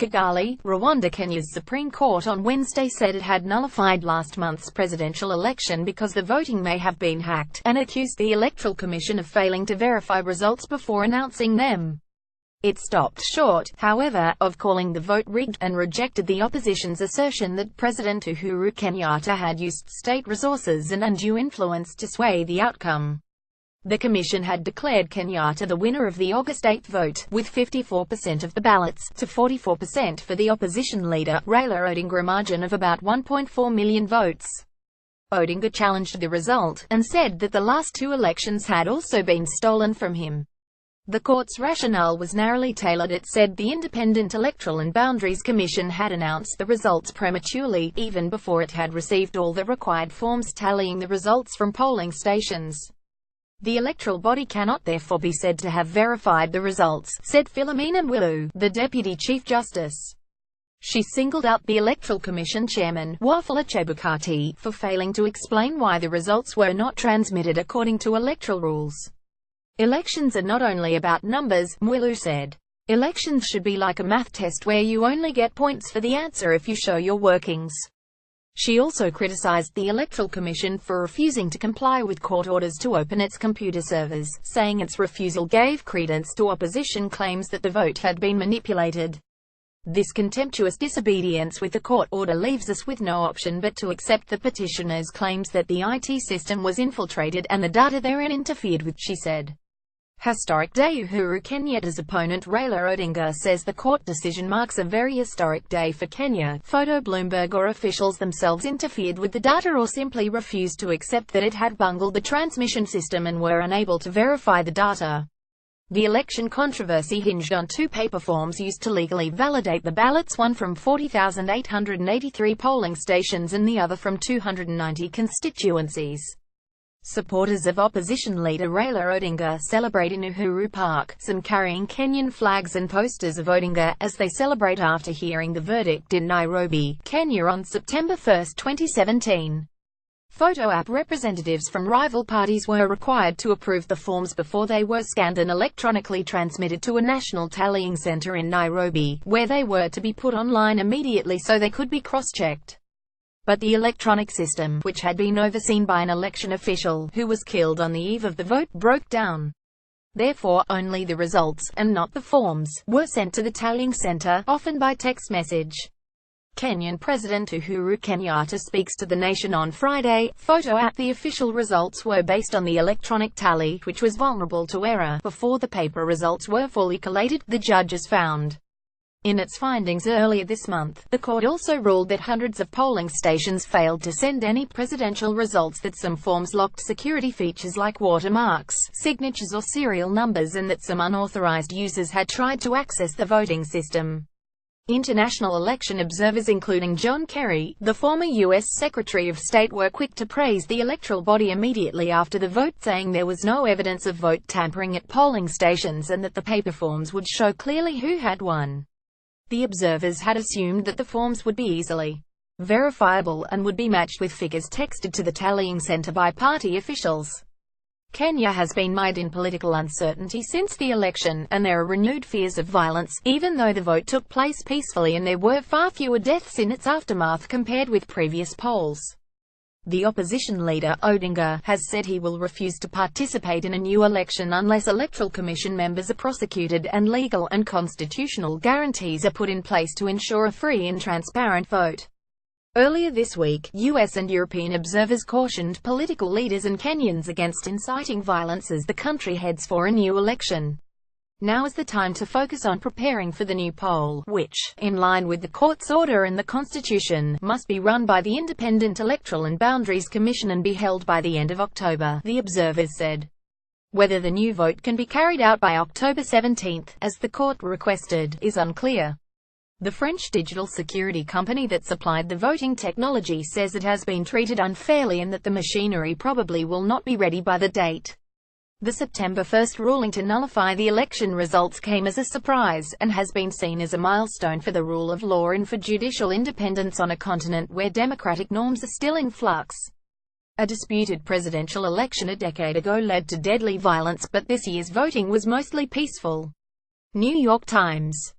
Kigali, Rwanda. Kenya's Supreme Court on Wednesday said it had nullified last month's presidential election because the voting may have been hacked, and accused the Electoral Commission of failing to verify results before announcing them. It stopped short, however, of calling the vote rigged, and rejected the opposition's assertion that President Uhuru Kenyatta had used state resources and undue influence to sway the outcome. The commission had declared Kenyatta the winner of the August 8 vote, with 54% of the ballots, to 44% for the opposition leader, Raila Odinga, a margin of about 1.4 million votes. Odinga challenged the result, and said that the last two elections had also been stolen from him. The court's rationale was narrowly tailored. It said the Independent Electoral and Boundaries Commission had announced the results prematurely, even before it had received all the required forms tallying the results from polling stations. The electoral body cannot therefore be said to have verified the results, said Philomena Mwilu, the Deputy Chief Justice. She singled out the Electoral Commission Chairman, Wafula Chebukati, for failing to explain why the results were not transmitted according to electoral rules. Elections are not only about numbers, Mwilu said. Elections should be like a math test where you only get points for the answer if you show your workings. She also criticized the Electoral Commission for refusing to comply with court orders to open its computer servers, saying its refusal gave credence to opposition claims that the vote had been manipulated. This contemptuous disobedience with the court order leaves us with no option but to accept the petitioner's claims that the IT system was infiltrated and the data therein interfered with, she said. Historic day. Uhuru Kenyatta's opponent Raila Odinga says the court decision marks a very historic day for Kenya. Photo Bloomberg or officials themselves interfered with the data or simply refused to accept that it had bungled the transmission system and were unable to verify the data. The election controversy hinged on two paper forms used to legally validate the ballots, one from 40,883 polling stations and the other from 290 constituencies. Supporters of opposition leader Raila Odinga celebrate in Uhuru Park, some carrying Kenyan flags and posters of Odinga, as they celebrate after hearing the verdict in Nairobi, Kenya on September 1, 2017. Photo app representatives from rival parties were required to approve the forms before they were scanned and electronically transmitted to a national tallying center in Nairobi, where they were to be put online immediately so they could be cross-checked. But the electronic system, which had been overseen by an election official, who was killed on the eve of the vote, broke down. Therefore, only the results, and not the forms, were sent to the tallying center, often by text message. Kenyan President Uhuru Kenyatta speaks to the nation on Friday. Photo app. The official results were based on the electronic tally, which was vulnerable to error, before the paper results were fully collated, the judges found. In its findings earlier this month, the court also ruled that hundreds of polling stations failed to send any presidential results, that some forms lacked security features like watermarks, signatures or serial numbers, and that some unauthorized users had tried to access the voting system. International election observers including John Kerry, the former U.S. Secretary of State, were quick to praise the electoral body immediately after the vote, saying there was no evidence of vote tampering at polling stations and that the paper forms would show clearly who had won. The observers had assumed that the forms would be easily verifiable, and would be matched with figures texted to the tallying center by party officials. Kenya has been mired in political uncertainty since the election, and there are renewed fears of violence, even though the vote took place peacefully and there were far fewer deaths in its aftermath compared with previous polls. The opposition leader, Odinga, has said he will refuse to participate in a new election unless Electoral Commission members are prosecuted and legal and constitutional guarantees are put in place to ensure a free and transparent vote. Earlier this week, US and European observers cautioned political leaders and Kenyans against inciting violence as the country heads for a new election. Now is the time to focus on preparing for the new poll, which, in line with the court's order and the Constitution, must be run by the Independent Electoral and Boundaries Commission and be held by the end of October, the observers said. Whether the new vote can be carried out by October 17, as the court requested, is unclear. The French digital security company that supplied the voting technology says it has been treated unfairly and that the machinery probably will not be ready by the date. The September 1 ruling to nullify the election results came as a surprise, and has been seen as a milestone for the rule of law and for judicial independence on a continent where democratic norms are still in flux. A disputed presidential election a decade ago led to deadly violence, but this year's voting was mostly peaceful. New York Times.